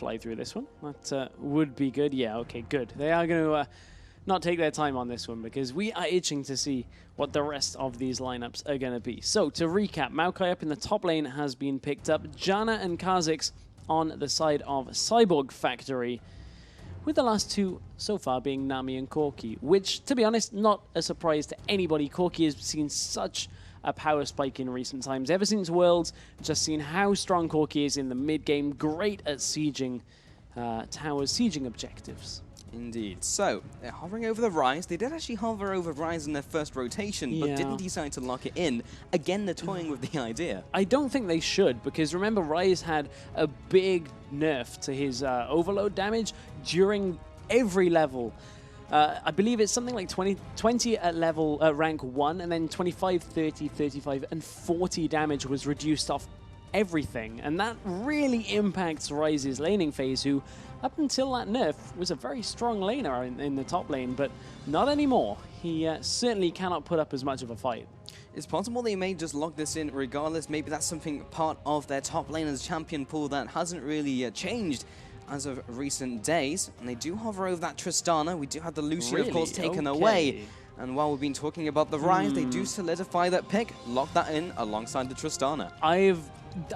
fly through this one. That would be good. Yeah, okay, good. They are going to not take their time on this one because we are itching to see what the rest of these lineups are going to be. So, to recap, Maokai up in the top lane has been picked up. Janna and Kha'Zix on the side of Cyborg Factory, with the last two so far being Nami and Corki, which, to be honest, not a surprise to anybody. Corki has seen such a power spike in recent times. Ever since Worlds, just seen how strong Corki is in the mid-game, great at sieging towers, sieging objectives. Indeed. So, they're hovering over the Ryze. They did actually hover over Ryze in their first rotation, but didn't decide to lock it in. Again, they're toying with the idea. I don't think they should, because remember, Ryze had a big nerf to his overload damage during every level. I believe it's something like 20 at level rank 1, and then 25, 30, 35, and 40 damage was reduced off everything. And that really impacts Ryze's laning phase, who, up until that nerf, was a very strong laner in the top lane, but not anymore. He certainly cannot put up as much of a fight. It's possible they may just lock this in regardless. Maybe that's something part of their top laner's champion pool that hasn't really changed as of recent days. And they do hover over that Tristana. We do have the Lucian, of course, taken away. And while we've been talking about the Ryze, they do solidify that pick, lock that in alongside the Tristana.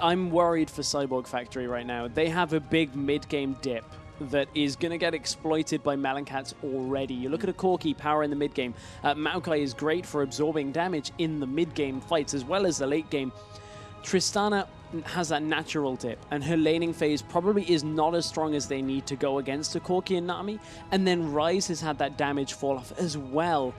I'm worried for Cyborg Factory right now. They have a big mid-game dip that is going to get exploited by Meloncats already. You look at a Corki, power in the mid-game. Maokai is great for absorbing damage in the mid-game fights as well as the late game. Tristana has that natural dip, and her laning phase probably is not as strong as they need to go against a Corki and Nami. And then Ryze has had that damage fall off as well.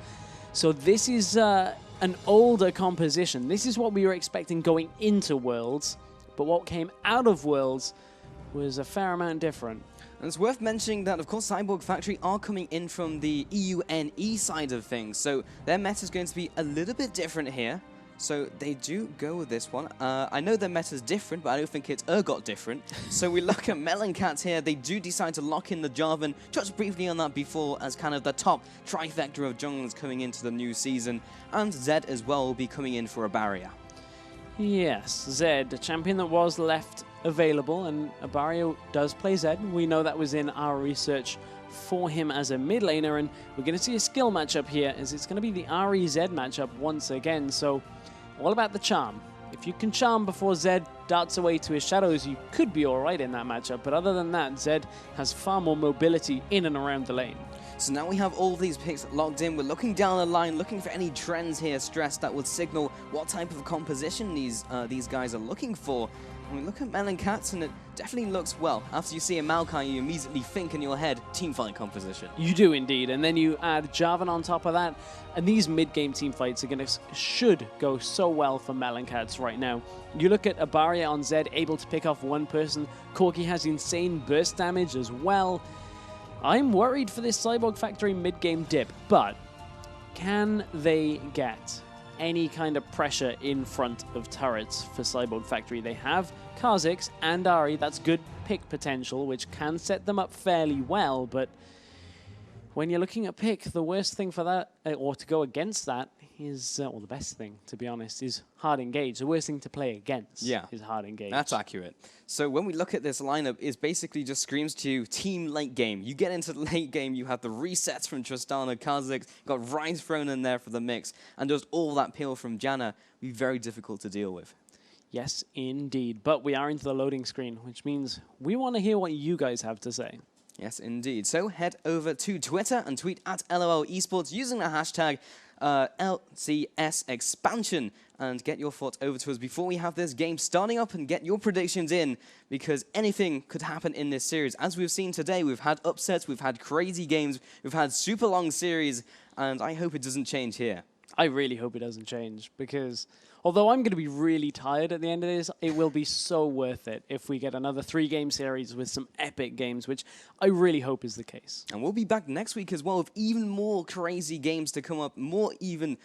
So this is an older composition. This is what we were expecting going into Worlds, but what came out of Worlds was a fair amount different. And it's worth mentioning that, of course, Cyborg Factory are coming in from the EUNE side of things, so their meta is going to be a little bit different here. So they do go with this one. I know their meta is different, but I don't think it's got different. So we look at Meloncats here. They do decide to lock in the Jarvan. Touched briefly on that before as kind of the top trifecta of junglers coming into the new season. And Zed as well will be coming in for a barrier. Yes, Zed, a champion that was left available, and a barrier does play Zed. We know that was in our research for him as a mid laner, and we're going to see a skill matchup here, as it's going to be the RE-Zed matchup once again. So all about the charm. If you can charm before Zed darts away to his shadows, you could be alright in that matchup, but other than that, Zed has far more mobility in and around the lane. So now we have all of these picks locked in. We're looking down the line, looking for any trends here, Stress, that would signal what type of composition these guys are looking for. And we look at Meloncats, and it definitely looks, well, after you see a Maokai, you immediately think in your head, teamfight composition. You do indeed, and then you add Jarvan on top of that, and these mid-game team fights are should go so well for Meloncats right now. You look at a barrier on Zed, able to pick off one person. Corki has insane burst damage as well. I'm worried for this Cyborg Factory mid-game dip, but can they get any kind of pressure in front of turrets for Cyborg Factory? They have Kha'Zix and Ahri. That's good pick potential, which can set them up fairly well, but when you're looking at pick, the worst thing for that, or to go against that, is, or the best thing, to be honest, is hard engage. The worst thing to play against is hard engage. That's accurate. So when we look at this lineup, it basically just screams to you, team late game. You get into the late game, you have the resets from Tristana, Kha'Zix, got Ryze thrown in there for the mix, and just all that peel from Janna be very difficult to deal with. Yes, indeed. But we are into the loading screen, which means we want to hear what you guys have to say. Yes, indeed. So head over to Twitter and tweet at LOL eSports using the hashtag LCS expansion and get your thoughts over to us before we have this game starting up, and get your predictions in, because anything could happen in this series. As we've seen today, we've had upsets, we've had crazy games, we've had super long series, and I hope it doesn't change here. I really hope it doesn't change, because although I'm going to be really tired at the end of this, it will be so worth it if we get another 3-game series with some epic games, which I really hope is the case. And we'll be back next week as well with even more crazy games to come up, more even,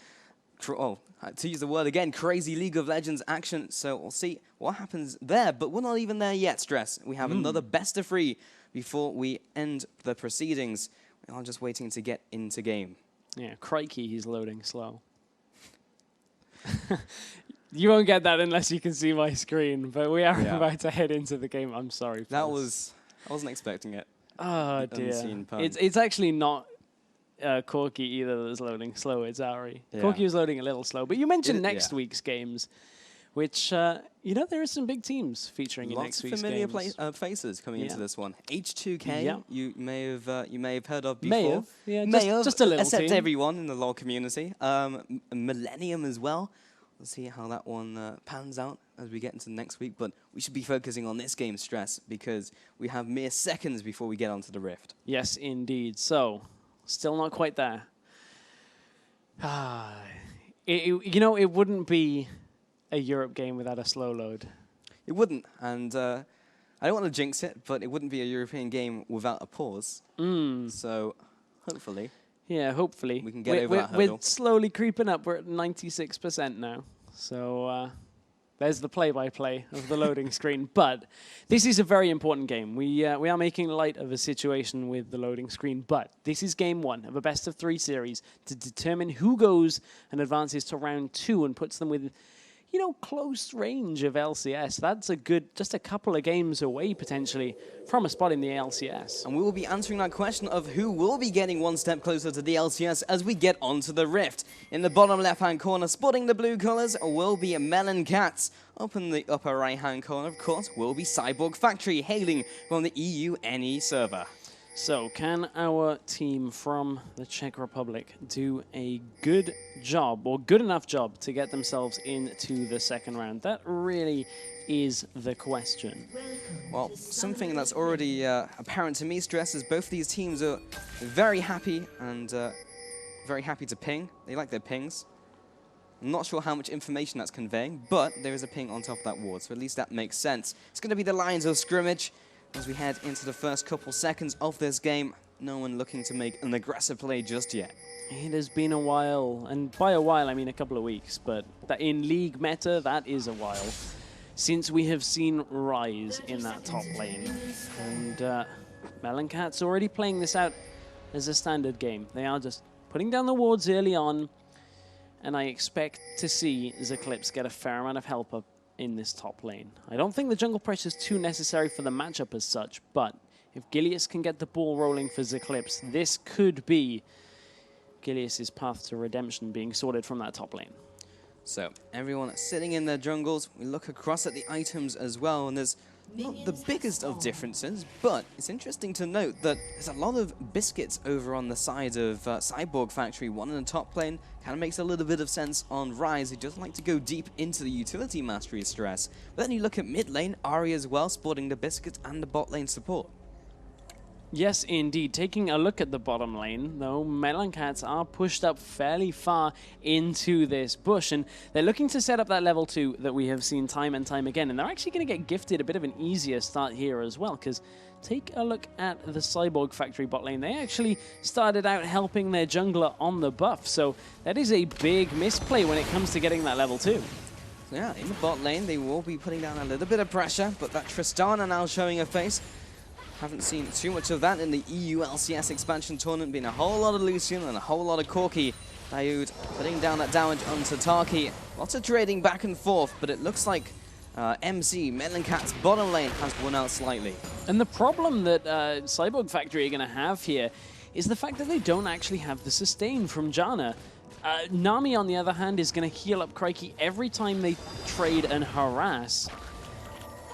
to use the word again, crazy League of Legends action. So we'll see what happens there, but we're not even there yet, Stress. We have another best of 3 before we end the proceedings. We are just waiting to get into game. Yeah, crikey, he's loading slow. You won't get that unless you can see my screen, but we are about to head into the game. I'm sorry. That was I wasn't expecting it. Oh dear. Unseen pun. It's actually not Corki either that's loading slow. It's Ari. Yeah. Corki was loading a little slow. But you mentioned Yeah. week's games, which you know there are some big teams featuring in next week's familiar games. faces coming into Yeah. this one. H2K, Yeah. you may have heard of before. May have, yeah, May have, just a little except team. everyone in the LoL community. Millennium as well. We'll see how that one pans out as we get into next week. But we should be focusing on this game stress because we have mere seconds before we get onto the Rift. Yes, indeed. So, still not quite there. You know, it wouldn't be a Europe game without a slow load. It wouldn't, and I don't want to jinx it, but it wouldn't be a European game without a pause. So, hopefully. Yeah, hopefully. We can get over that hurdle. We're slowly creeping up. We're at 96% now. So there's the play-by-play of the loading screen. But this is a very important game. We are making light of a situation with the loading screen. But this is game 1 of a best-of-3 series to determine who goes and advances to round 2 and puts them with, you know, close range of LCS. That's just a couple of games away, potentially, from a spot in the LCS. And we will be answering that question of who will be getting one step closer to the LCS as we get onto the Rift. In the bottom left-hand corner, sporting the blue colors, will be Meloncats. Up in the upper right-hand corner, of course, will be Cyborg Factory, hailing from the EUNE server. So, can our team from the Czech Republic do a good job, or good enough job, to get themselves into the second round? That really is the question. Well, something that's already apparent to me, Stress, is both these teams are very happy and very happy to ping. They like their pings. I'm not sure how much information that's conveying, but there is a ping on top of that ward, so at least that makes sense. It's going to be the lines of scrimmage. As we head into the first couple seconds of this game, no one looking to make an aggressive play just yet. It has been a while, and by a while I mean a couple of weeks, but in League meta, that is a while, since we have seen Rise in that top lane. And Meloncats already playing this out as a standard game. They are just putting down the wards early on, and I expect to see Eclipse get a fair amount of help up in this top lane. I don't think the jungle pressure is too necessary for the matchup as such, but if Gilius can get the ball rolling for Eclipse, this could be Gilius' path to redemption being sorted from that top lane. So, everyone sitting in their jungles, we look across at the items as well, and there's not the biggest of differences, but it's interesting to note that there's a lot of biscuits over on the side of Cyborg Factory. One in the top lane kind of makes a little bit of sense on Rise. He doesn't like to go deep into the utility mastery Stress. But then you look at mid lane, Ari as well, sporting the biscuits and the bot lane support. Yes, indeed. Taking a look at the bottom lane, though, Meloncats are pushed up fairly far into this bush, and they're looking to set up that level 2 that we have seen time and time again, and they're actually going to get gifted a bit of an easier start here as well, because take a look at the Cyborg Factory bot lane. They actually started out helping their jungler on the buff, so that is a big misplay when it comes to getting that level 2. Yeah, in the bot lane, they will be putting down a little bit of pressure, but that Tristana now showing her face. Haven't seen too much of that in the EU LCS expansion tournament. Been a whole lot of Lucian and a whole lot of Corki. Daoud putting down that damage onto Taki. Lots of trading back and forth, but it looks like MC, Meloncats bottom lane has won out slightly. And the problem that Cyborg Factory are going to have here is the fact that they don't actually have the sustain from Janna. Nami, on the other hand, is going to heal up Crikey every time they trade and harass.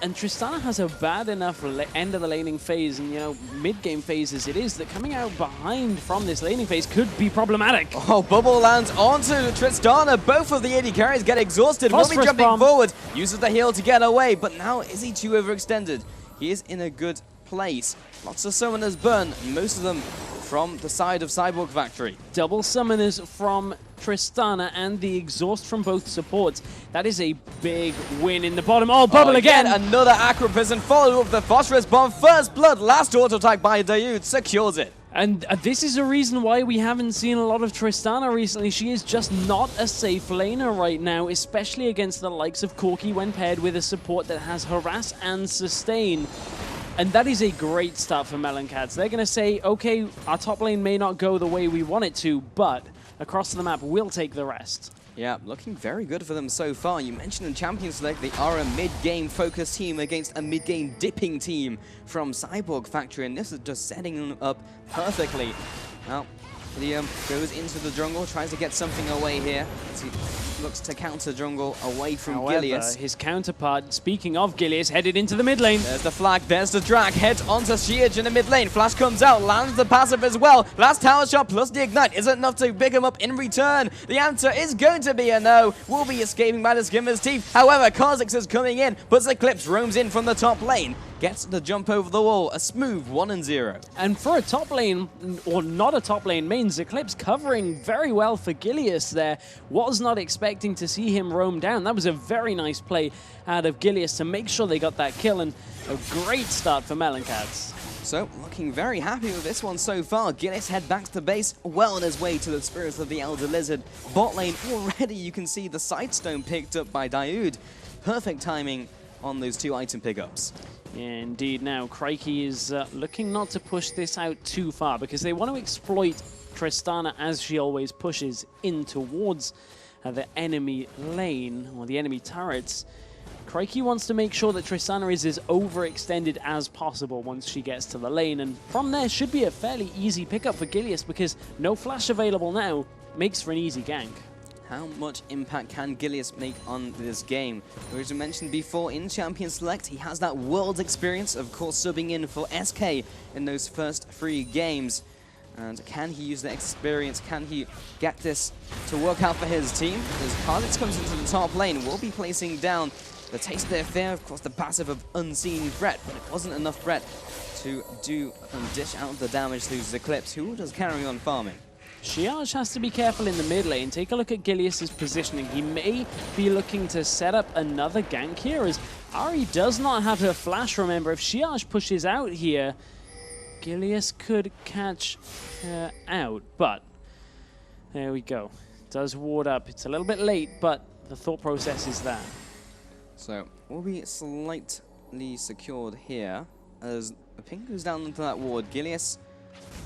And Tristana has a bad enough end of the laning phase, and, you know, mid-game phase as it is, that coming out behind from this laning phase could be problematic. Oh, bubble lands onto Tristana. Both of the AD carries get exhausted. Will be jumping forward, uses the heal to get away, but now is he too overextended? He is in a good place. Lots of summoners burn, most of them from the side of Cyborg Factory. Double summoners from Tristana and the exhaust from both supports. That is a big win in the bottom. Oh, bubble again! Another Acroprison follow up the Phosphorus Bomb. First blood, last auto attack by Daoud secures it. And this is a reason why we haven't seen a lot of Tristana recently. She is just not a safe laner right now, especially against the likes of Corki when paired with a support that has harass and sustain. And that is a great start for Meloncats. They're going to say, okay, our top lane may not go the way we want it to, but across the map, we'll take the rest. Yeah, looking very good for them so far. You mentioned in Champions Select, they are a mid-game focused team against a mid-game dipping team from Cyborg Factory, and this is just setting them up perfectly. Now, Liam goes into the jungle, tries to get something away here. As he looks to counter jungle away from Gilius. His counterpart, speaking of Gilius, headed into the mid lane. There's the flag, there's the drag, heads onto Shearge in the mid lane. Flash comes out, lands the passive as well. Last tower shot plus the ignite isn't enough to pick him up in return. The answer is going to be a no. Will be escaping by the Skimmer's teeth. However, Kha'Zix is coming in, but Eclipse roams in from the top lane. Gets the jump over the wall, a smooth 1-0. And for a top lane, or not a top lane main, Eclipse covering very well for Gilius there. Was not expecting to see him roam down. That was a very nice play out of Gilius to make sure they got that kill, and a great start for Meloncats. So, looking very happy with this one so far. Gilius head back to base, well on his way to the Spirits of the Elder Lizard. Bot lane, already you can see the Sightstone picked up by Daoud. Perfect timing on those two item pickups. Yeah, indeed. Now, Crikey is looking not to push this out too far because they want to exploit Tristana as she always pushes in towards the enemy lane, or the enemy turrets. Crikey wants to make sure that Tristana is as overextended as possible once she gets to the lane, and from there should be a fairly easy pickup for Gilius because no flash available now makes for an easy gank. How much impact can Gilius make on this game? As we mentioned before, in Champions Select, he has that world experience, of course, subbing in for SK in those first 3 games. And can he use that experience? Can he get this to work out for his team? As Kha'Zix comes into the top lane, will be placing down the Taste of Their Fear, of course, the passive of Unseen Threat, but it wasn't enough threat to do and dish out the damage to Eclipse, who will just carry on farming. Shearge has to be careful in the mid lane. Take a look at Gilius's positioning. He may be looking to set up another gank here, as Ari does not have her flash, remember. If Shearge pushes out here, Gilius could catch her out, but there we go. Does ward up. It's a little bit late, but the thought process is there. So, we'll be slightly secured here, as a ping goes down into that ward. Gilius,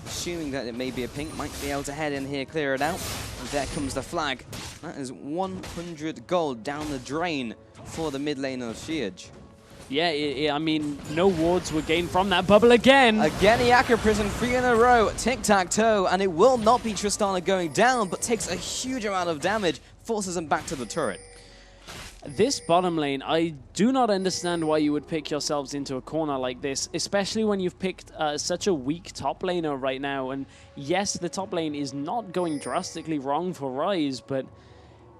assuming that it may be a pink, might be able to head in here, clear it out. And there comes the flag. That is 100 gold down the drain for the mid lane of Shearge. Yeah, I mean, no wards were gained from that bubble again. Again, Iaka Prison, 3 in a row, tic-tac-toe, and it will not be Tristana going down, but takes a huge amount of damage, forces him back to the turret. This bottom lane, I do not understand why you would pick yourselves into a corner like this, especially when you've picked such a weak top laner right now. And yes, the top lane is not going drastically wrong for Rise, but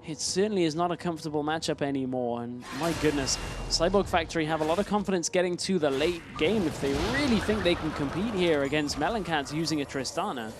it certainly is not a comfortable matchup anymore. And my goodness, Cyborg Factory have a lot of confidence getting to the late game if they really think they can compete here against Meloncats using a Tristana.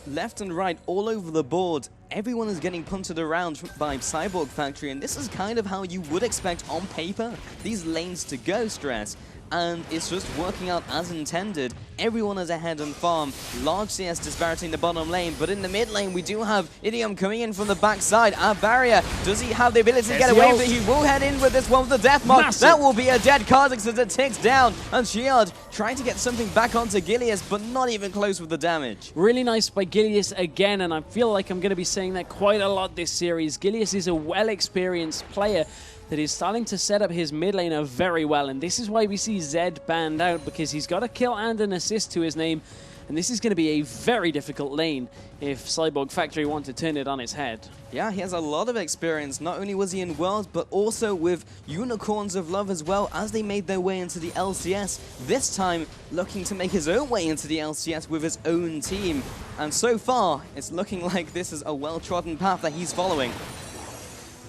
Left and right, all over the board, everyone is getting punted around by Cyborg Factory, and this is kind of how you would expect on paper these lanes to go, Stress. And it's just working out as intended. Everyone is ahead on farm. Large CS disparity in the bottom lane, but in the mid lane we do have Idiom coming in from the backside. Our barrier, does he have the ability to get away with it? He will head in with this one with the death mark. That will be a dead Kha'Zix as it ticks down. And Shield trying to get something back onto Gilius, but not even close with the damage. Really nice by Gilius again, and I feel like I'm going to be saying that quite a lot this series. Gilius is a well-experienced player that is starting to set up his mid laner very well, and this is why we see Zed banned out, because he's got a kill and an assist to his name, and this is going to be a very difficult lane if Cyborg Factory want to turn it on its head. Yeah, he has a lot of experience. Not only was he in Worlds, but also with Unicorns of Love as well, as they made their way into the LCS. This time, looking to make his own way into the LCS with his own team. And so far, it's looking like this is a well-trodden path that he's following.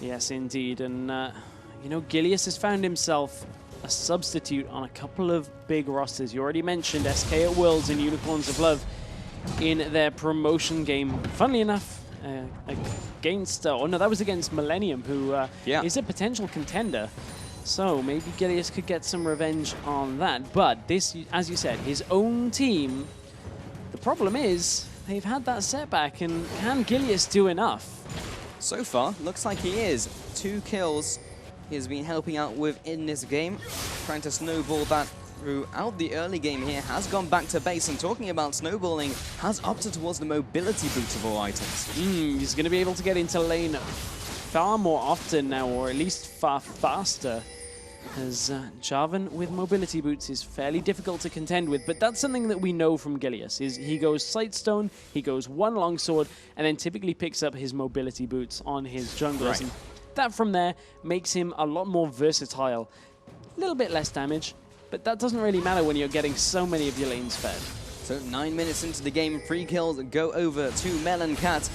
Yes, indeed. And, you know, Gilius has found himself a substitute on a couple of big rosters. You already mentioned SK at Worlds and Unicorns of Love in their promotion game. Funnily enough, against... oh, no, that was against Millennium, who is a potential contender. So maybe Gilius could get some revenge on that. But this, as you said, his own team, the problem is they've had that setback, and can Gilius do enough? So far, looks like he is. 2 kills he has been helping out with in this game. Trying to snowball that throughout the early game here. Has gone back to base, and talking about snowballing, has opted towards the mobility boot of all items. He's going to be able to get into lane far more often now, or at least far faster, as Jarvan with mobility boots is fairly difficult to contend with. But that's something that we know from Gilius, is he goes Sightstone, he goes one longsword, and then typically picks up his mobility boots on his junglers. Right. And that from there makes him a lot more versatile. A little bit less damage, but that doesn't really matter when you're getting so many of your lanes fed. So 9 minutes into the game, 3 kills go over to Meloncats.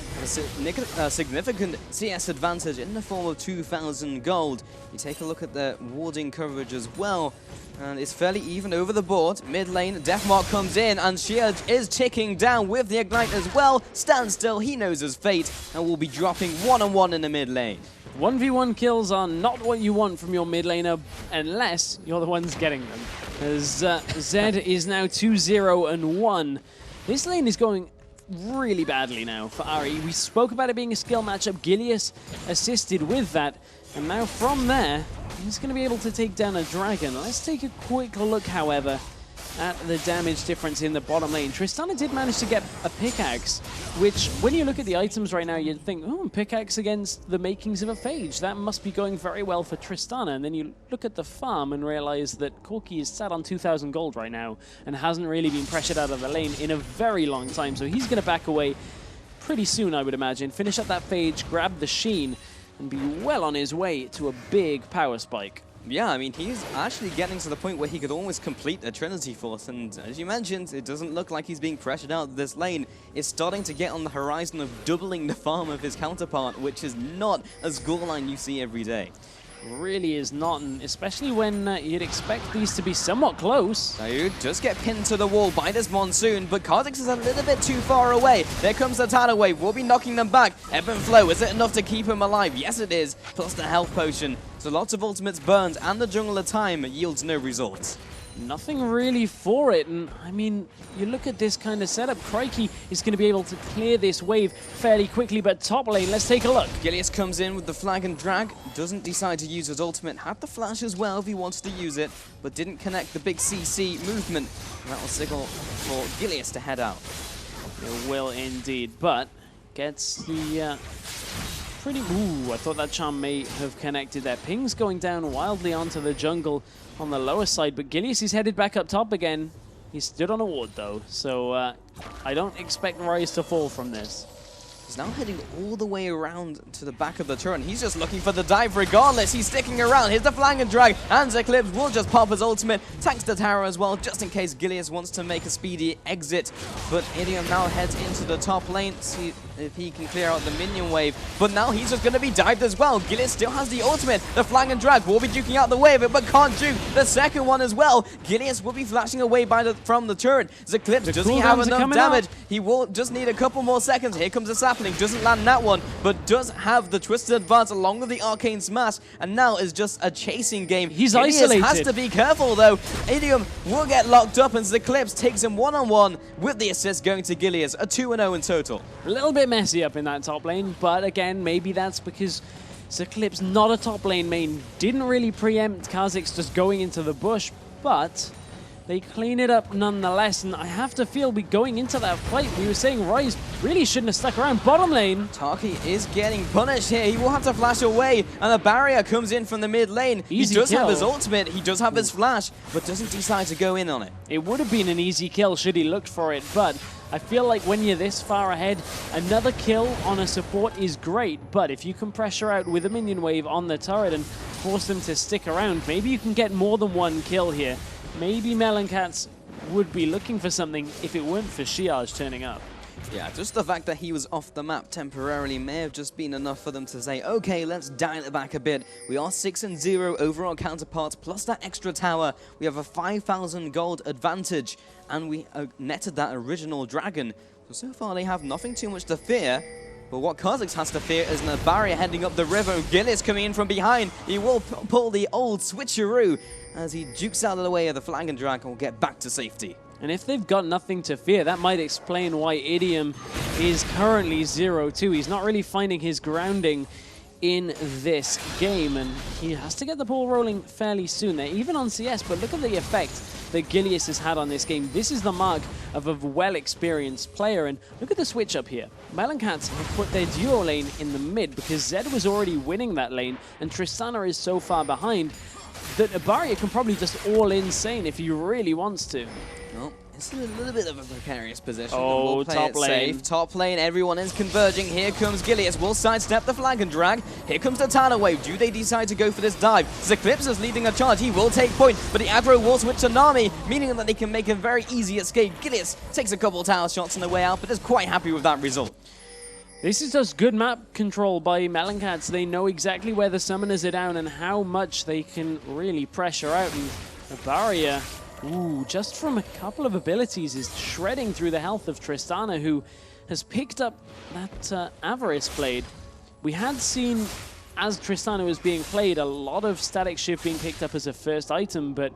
A significant CS advantage in the form of 2,000 gold. You take a look at the warding coverage as well, and it's fairly even over the board. Mid lane, Deathmark comes in, and Shear is ticking down with the Ignite as well. Stands still, he knows his fate, and will be dropping one-on-one in the mid lane. 1v1 kills are not what you want from your mid laner unless you're the ones getting them. As Zed is now 2-0-1. This lane is going really badly now for Ari. We spoke about it being a skill matchup. Gilius assisted with that. And now from there, he's going to be able to take down a dragon. Let's take a quick look, however, at the damage difference in the bottom lane. Tristana did manage to get a pickaxe, which, when you look at the items right now, you'd think, oh, pickaxe against the makings of a phage. That must be going very well for Tristana. And then you look at the farm and realize that Corki is sat on 2,000 gold right now and hasn't really been pressured out of the lane in a very long time. So he's going to back away pretty soon, I would imagine. Finish up that phage, grab the sheen, and be well on his way to a big power spike. Yeah, I mean, he's actually getting to the point where he could almost complete a Trinity Force, and as you mentioned, it doesn't look like he's being pressured out of this lane. It's starting to get on the horizon of doubling the farm of his counterpart, which is not a scoreline you see every day. Really is not, and especially when you'd expect these to be somewhat close. Daoud does get pinned to the wall by this Monsoon, but Kha'Zix is a little bit too far away. There comes the tidal wave, we'll be knocking them back. Ebb and Flow, is it enough to keep him alive? Yes it is, plus the health potion. So lots of ultimates burned, and the Jungler time yields no results. Nothing really for it, and I mean, you look at this kind of setup, Crikey is going to be able to clear this wave fairly quickly, but top lane, let's take a look. Gilius comes in with the flag and drag, doesn't decide to use his ultimate, had the flash as well if he wants to use it, but didn't connect the big CC movement. That will signal for Gilius to head out. It will indeed, but gets the pretty... Ooh, I thought that charm may have connected there. Ping's going down wildly onto the jungle on the lower side, but Gilius is headed back up top again. He stood on a ward though, so I don't expect Rise to fall from this. He's now heading all the way around to the back of the turret. He's just looking for the dive regardless. He's sticking around. Here's the flang and drag. And Eclipse will just pop his ultimate. Tanks the tower as well, just in case Gilius wants to make a speedy exit. But Idiom now heads into the top lane. See if he can clear out the minion wave. But now he's just going to be dived as well. Gilius still has the ultimate. The flang and drag will be duking out the way of it, but can't juke the second one as well. Gilius will be flashing away from the turret. Eclipse, does he have enough damage? He will just need a couple more seconds. Here comes the sapling. Doesn't land that one, but does have the Twisted Advance along with the Arcane Smash, and now is just a chasing game. He's Gilius isolated. Has to be careful though. Idiom will get locked up, and Eclipse takes him one-on-one with the assist going to Gilius. A 2-0 in total. A little bit messy up in that top lane, but again, maybe that's because Eclipse, not a top lane main, didn't really preempt Kha'Zix just going into the bush, but they clean it up nonetheless, and I have to feel going into that fight, we were saying Rise really shouldn't have stuck around bottom lane. Taki is getting punished here. He will have to flash away, and the barrier comes in from the mid lane. Easy he does kill. have his ultimate, he does have his flash, but doesn't decide to go in on it. It would have been an easy kill should he looked for it, but I feel like when you're this far ahead, another kill on a support is great, but if you can pressure out with a minion wave on the turret and force them to stick around, maybe you can get more than one kill here. Maybe Meloncats would be looking for something if it weren't for Shiage turning up. Yeah, just the fact that he was off the map temporarily may have just been enough for them to say, okay, let's dial it back a bit. We are 6-0 over our counterparts, plus that extra tower. We have a 5,000 gold advantage, and we netted that original dragon. So far they have nothing too much to fear. But what Kha'Zix has to fear is a barrier heading up the river. Gilius coming in from behind. He will pull the old switcheroo as he jukes out of the way of the flag and drag and will get back to safety. And if they've got nothing to fear, that might explain why Idiom is currently 0-2. He's not really finding his grounding in this game, and he has to get the ball rolling fairly soon. They're even on CS, but look at the effect that Gilius has had on this game. This is the mark of a well-experienced player, and look at the switch up here. Meloncats have put their duo lane in the mid because Zed was already winning that lane, and Tristana is so far behind that Abaria can probably just all insane if he really wants to. Well, it's in a little bit of a precarious position. Oh, we'll play top it lane. safe. Top lane, everyone is converging. Here comes Gilius. Will sidestep the flag and drag. Here comes the Tana wave. Do they decide to go for this dive? Eclipse is leading a charge. He will take point, but the aggro will switch to Nami, meaning that they can make a very easy escape. Gilius takes a couple tower shots on the way out, but is quite happy with that result. This is just good map control by Meloncats. They know exactly where the summoners are down and how much they can really pressure out. And Abaria, ooh, just from a couple of abilities, is shredding through the health of Tristana, who has picked up that Avarice Blade. We had seen, as Tristana was being played, a lot of Static Shift being picked up as a first item, but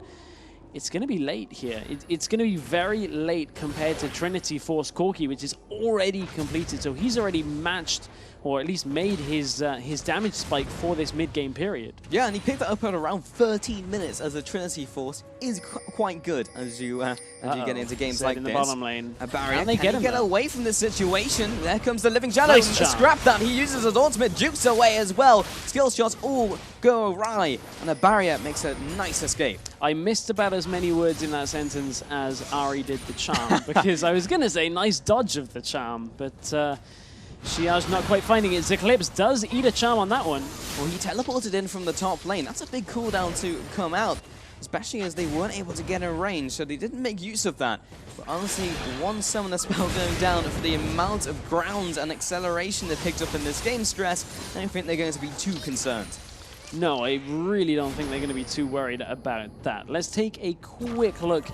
it's going to be late here. It's going to be very late compared to Trinity Force Corki, which is already completed. So he's already matched, or at least made his damage spike for this mid-game period. Yeah, and he picked that up at around 13 minutes as a Trinity Force is quite good as you get into games like in this. the bottom lane. Abaria, Can they get away from this situation? There comes the Living Shadow. Nice charm. Scrap that. He uses his ultimate, jukes away as well. Skill shots all go awry, and Abaria makes a nice escape. I missed about as many words in that sentence as Ari did the charm, because I was going to say nice dodge of the charm, but Shia's not quite finding it. Eclipse does eat a charm on that one. Well, he teleported in from the top lane. That's a big cooldown to come out, especially as they weren't able to get in range, so they didn't make use of that. But honestly, one summoner spell going down for the amount of ground and acceleration they picked up in this game stress, I don't think they're going to be too concerned. No, I really don't think they're going to be too worried about that. Let's take a quick look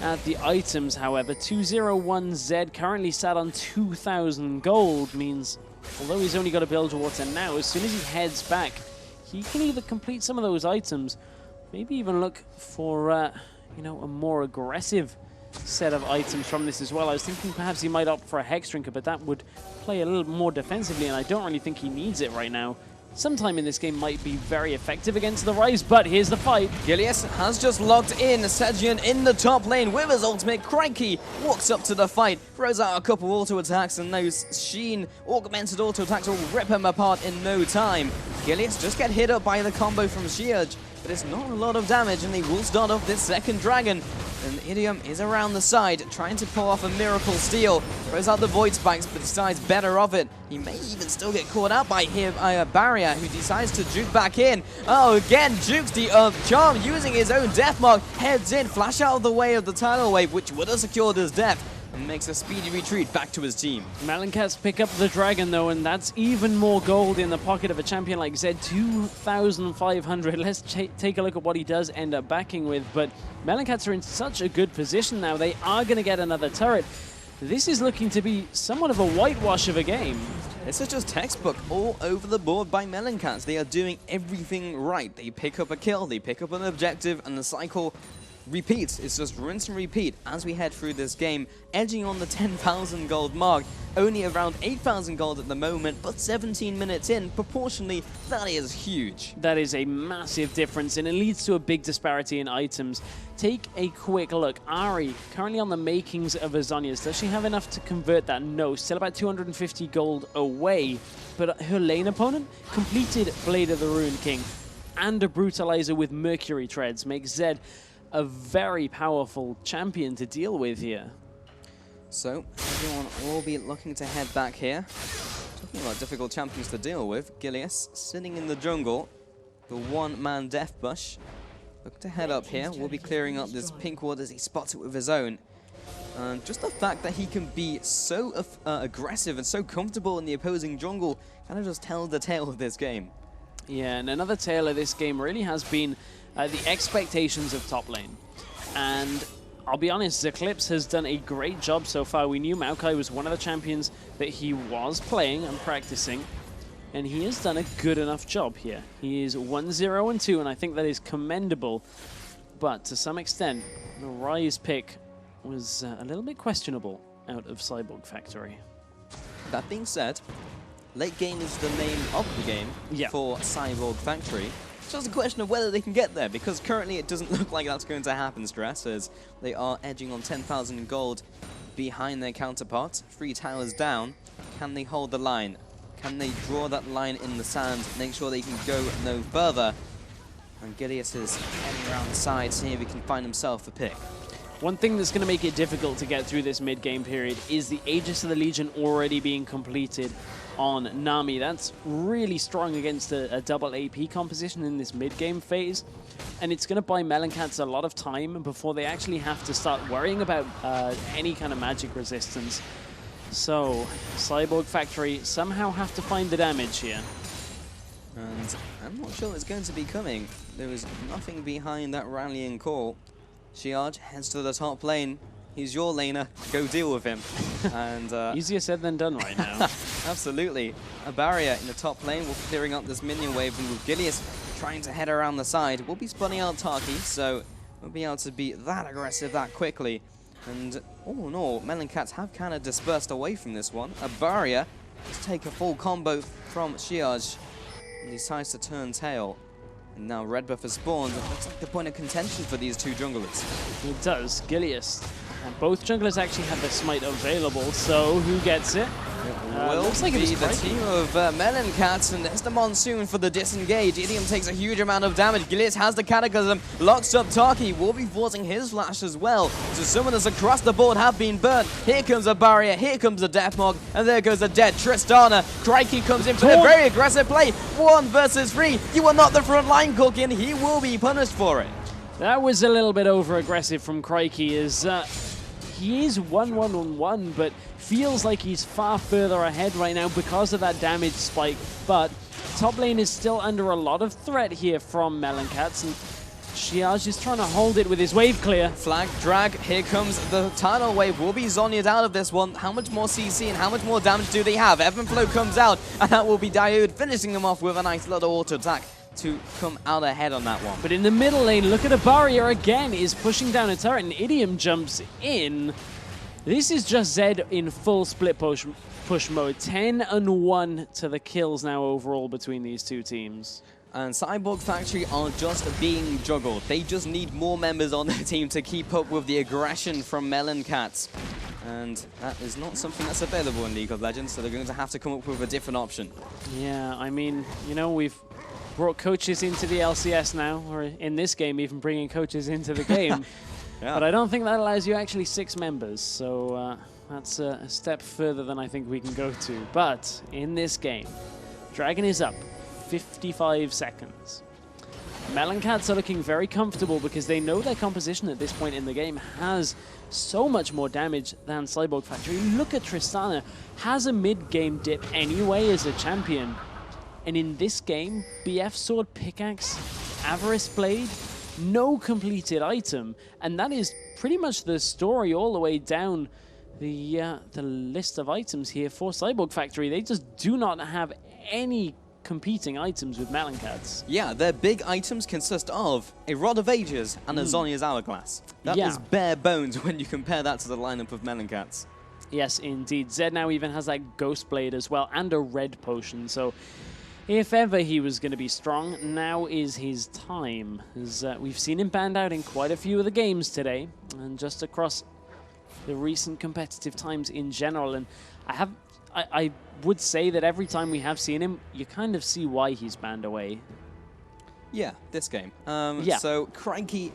at the items, however. 201Z currently sat on 2,000 gold, means although he's only got a Bilgewater now, as soon as he heads back, he can either complete some of those items, maybe even look for, you know, a more aggressive set of items from this as well. I was thinking perhaps he might opt for a Hex Drinker, but that would play a little more defensively, and I don't really think he needs it right now. Sometime in this game might be very effective against the Rise, but here's the fight. Gilius has just locked in Sejian in the top lane with his ultimate. Crikey walks up to the fight, throws out a couple auto attacks, and those Sheen augmented auto attacks will rip him apart in no time. Gilius just get hit up by the combo from Shiaj, but it's not a lot of damage, and they will start off this second dragon. And Idiom is around the side, trying to pull off a miracle steal. Throws out the Void Spikes, but decides better of it. He may even still get caught out by him, Barrier, who decides to juke back in. Oh, again, jukes the charm using his own death mark. Heads in, flash out of the way of the tidal wave, which would have secured his death, and makes a speedy retreat back to his team. Meloncats pick up the dragon though, and that's even more gold in the pocket of a champion like Zed. 2,500. Let's take a look at what he does end up backing with, but Meloncats are in such a good position now. They are going to get another turret. This is looking to be somewhat of a whitewash of a game. It's just textbook all over the board by Meloncats. They are doing everything right. They pick up a kill, they pick up an objective, and the cycle repeats. It's just rinse and repeat as we head through this game, edging on the 10,000 gold mark. Only around 8,000 gold at the moment, but 17 minutes in, proportionally, that is huge. That is a massive difference, and it leads to a big disparity in items. Take a quick look. Ari, currently on the makings of a Zhonya's. Does she have enough to convert that? No, still about 250 gold away. But her lane opponent completed Blade of the Ruined King and a Brutalizer with Mercury Treads. Makes Zed a very powerful champion to deal with here. So, everyone will be looking to head back here. Talking about difficult champions to deal with, Gilius sitting in the jungle, the one-man death bush. Look to head up here. We'll be clearing up this pink ward as he spots it with his own. And just the fact that he can be so aggressive and so comfortable in the opposing jungle kind of just tells the tale of this game. Yeah, and another tale of this game really has been the expectations of top lane. And I'll be honest, Eclipse has done a great job so far. We knew Maokai was one of the champions that he was playing and practicing, and he has done a good enough job here. He is 1-0-2, and I think that is commendable. But to some extent, the Rise pick was a little bit questionable out of Cyborg Factory. That being said, late game is the name of the game for Cyborg Factory. It's just a question of whether they can get there, because currently it doesn't look like that's going to happen, Stress, as they are edging on 10,000 gold behind their counterparts. 3 towers down. Can they hold the line? Can they draw that line in the sand, make sure they can go no further? And Gilius is heading around the side, seeing if he can find himself a pick. One thing that's going to make it difficult to get through this mid-game period is the Aegis of the Legion already being completed on Nami. That's really strong against a double AP composition in this mid-game phase. And it's going to buy Meloncats a lot of time before they actually have to start worrying about any kind of magic resistance. So, Cyborg Factory somehow have to find the damage here. And I'm not sure it's going to be coming. There is nothing behind that rallying call. Shiaj heads to the top lane. He's your laner. Go deal with him. And easier said than done right now. Absolutely. A barrier in the top lane. We're clearing up this minion wave, and with Gilius trying to head around the side, we'll be spawning out Taki, so we'll be able to be that aggressive that quickly. And all in all, Meloncats have kind of dispersed away from this one. A barrier. Let's take a full combo from Shiaj. And he decides to turn tail. And now red buff has spawned. It looks like the point of contention for these two junglers. It does. Gilius. And both junglers actually have the smite available, so who gets it? Will looks like be the team of Meloncats, and there's the Monsoon for the disengage. Idiom takes a huge amount of damage. Gilius has the Cataclysm, locks up Taki, will be forcing his flash as well. So summoners across the board have been burnt. Here comes a barrier, here comes a Deathmark, and there goes a dead Tristana. Crikey comes in for a very aggressive play. 1 versus 3. You are not the front line, Cookin. He will be punished for it. That was a little bit over-aggressive from Crikey, as he is 1-1-1-1, but feels like he's far further ahead right now because of that damage spike. But top lane is still under a lot of threat here from Meloncats, and Shiaj is trying to hold it with his wave clear. Flag, drag, here comes the tidal wave. Will be Zhonya'd out of this one. How much more CC and how much more damage do they have? Evanflow comes out, and that will be Diode finishing them off with a nice little auto attack to come out ahead on that one. But in the middle lane, look at a barrier again, is pushing down a turret, and Idiom jumps in. This is just Zed in full split push mode. 10-1 to the kills now overall between these two teams. And Cyborg Factory are just being juggled. They just need more members on their team to keep up with the aggression from Meloncats. And that is not something that's available in League of Legends, so they're going to have to come up with a different option. Yeah, I mean, you know, we've brought coaches into the LCS now, or in this game even bringing coaches into the game. Yeah. But I don't think that allows you actually 6 members, so that's a step further than I think we can go to. But in this game, Dragon is up 55 seconds. Meloncats are looking very comfortable because they know their composition at this point in the game has so much more damage than Cyborg Factory. Look at Tristana, has a mid-game dip anyway as a champion. And in this game, BF Sword Pickaxe, Avarice Blade, no completed item. And that is pretty much the story all the way down the list of items here for Cyborg Factory. They just do not have any competing items with Meloncats. Yeah, their big items consist of a Rod of Ages and a Zhonya's Hourglass. That is bare bones when you compare that to the lineup of Meloncats. Yes, indeed. Zed now even has that Ghost Blade as well and a red potion. So if ever he was going to be strong, now is his time. As we've seen him banned out in quite a few of the games today, and just across the recent competitive times in general. And I would say that every time we have seen him, you kind of see why he's banned away. Yeah, this game. So Crikey,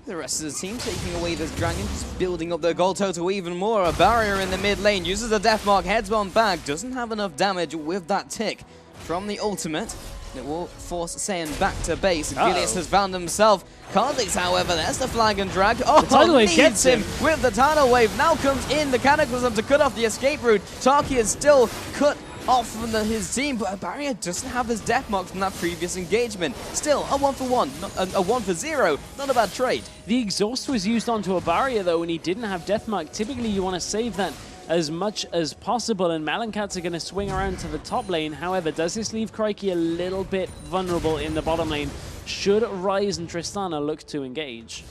the rest of the team taking away this dragon, just building up their gold total even more. A barrier in the mid lane, uses a Deathmark, heads on back, doesn't have enough damage with that tick from the ultimate. It will force Saiyan back to base. Gilius has found himself. Kha'Zix, however, there's the flag and drag. Oh, the tidal wave gets him with the tidal wave. Now comes in the Cataclysm to cut off the escape route. Taki is still cut off from his team, but a barrier doesn't have his death mark from that previous engagement. Still, a 1-for-1, a 1-for-0. Not a bad trade. The exhaust was used onto a barrier, though, and he didn't have death mark. Typically, you want to save that as much as possible, and Meloncats are going to swing around to the top lane. However, does this leave Crikey a little bit vulnerable in the bottom lane? Should Ryze and Tristana look to engage?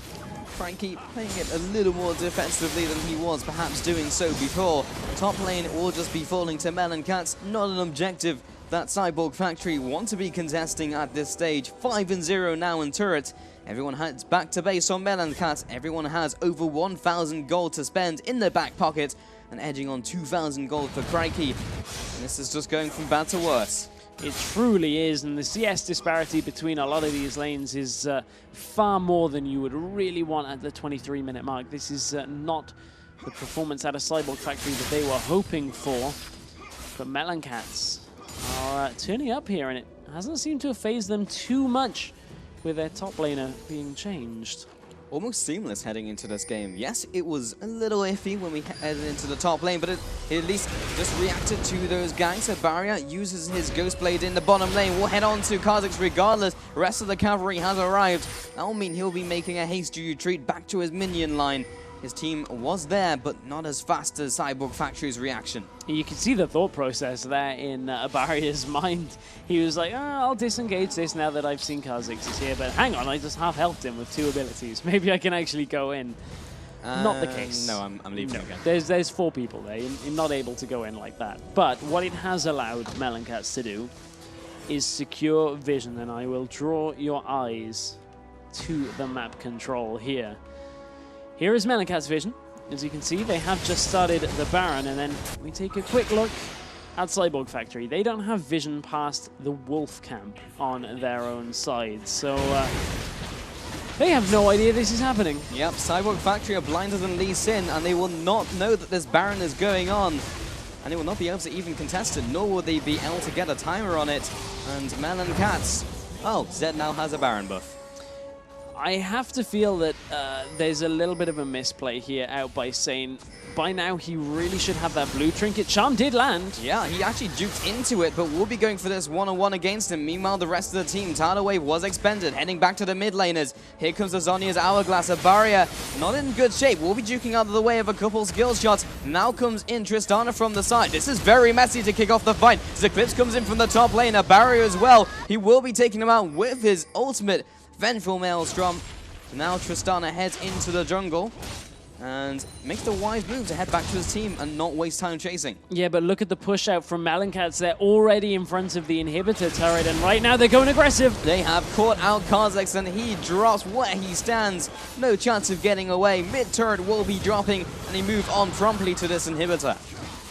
Crikey playing it a little more defensively than he was perhaps doing so before. Top lane will just be falling to Meloncats. Not an objective that Cyborg Factory want to be contesting at this stage. 5-0 now in turret. Everyone heads back to base on Meloncats. Everyone has over 1,000 gold to spend in their back pocket and edging on 2,000 gold for Crikey. And this is just going from bad to worse. It truly is, and the CS disparity between a lot of these lanes is far more than you would really want at the 23-minute mark. This is not the performance out of Cyborg Factory that they were hoping for, but Meloncats are turning up here, and it hasn't seemed to have phased them too much with their top laner being changed. Almost seamless heading into this game. Yes, it was a little iffy when we headed into the top lane, but it at least just reacted to those ganks. So Barrier uses his Ghost Blade in the bottom lane. We'll head on to Kha'Zix regardless. The rest of the cavalry has arrived. That will mean he'll be making a hasty retreat back to his minion line. His team was there, but not as fast as Cyborg Factory's reaction. You can see the thought process there in Barrier's mind. He was like, oh, I'll disengage this now that I've seen Kha'Zix is here, but hang on, I just half-helped him with 2 abilities. Maybe I can actually go in. Not the case. No, I'm leaving again. There's 4 people there. You're not able to go in like that. But what it has allowed Meloncats to do is secure vision, and I will draw your eyes to the map control here. Here is Meloncats' vision. As you can see, they have just started the Baron, and then we take a quick look at Cyborg Factory. They don't have vision past the Wolf camp on their own side, so they have no idea this is happening. Yep, Cyborg Factory are blinder than Lee Sin, and they will not know that this Baron is going on. And they will not be able to even contest it, nor will they be able to get a timer on it. And Meloncats, oh, Zed now has a Baron buff. I have to feel that there's a little bit of a misplay here out by Sane. By now, he really should have that blue trinket. Charm did land. Yeah, he actually duped into it, but we'll be going for this one-on-one against him. Meanwhile, the rest of the team, Tidal Wave was expended, heading back to the mid laners. Here comes the Zhonya's Hourglass, a Barrier, not in good shape. We'll be duking out of the way of a couple skill shots. Now comes in Tristana from the side. This is very messy to kick off the fight. Eclipse comes in from the top lane, a Barrier as well. He will be taking him out with his ultimate. Vengeful Maelstrom. Now Tristana heads into the jungle and makes the wise move to head back to his team and not waste time chasing. Yeah, but look at the push out from Meloncats. They're already in front of the inhibitor turret, and right now they're going aggressive. They have caught out Kha'Zix, and he drops where he stands. No chance of getting away. Mid turret will be dropping, and they move on promptly to this inhibitor.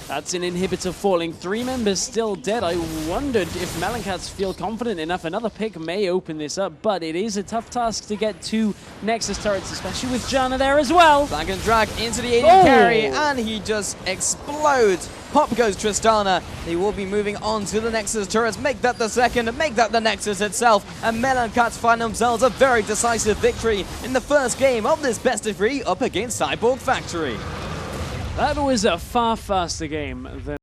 That's an inhibitor falling. 3 members still dead. I wondered if Meloncats feel confident enough. Another pick may open this up, but it is a tough task to get 2 Nexus turrets, especially with Janna there as well. Flag and drag into the AD carry, and he just explodes. Pop goes Tristana. They will be moving on to the Nexus turrets. Make that the second, make that the Nexus itself. And Meloncats find themselves a very decisive victory in the first game of this best of 3 up against Cyborg Factory. That was a far faster game than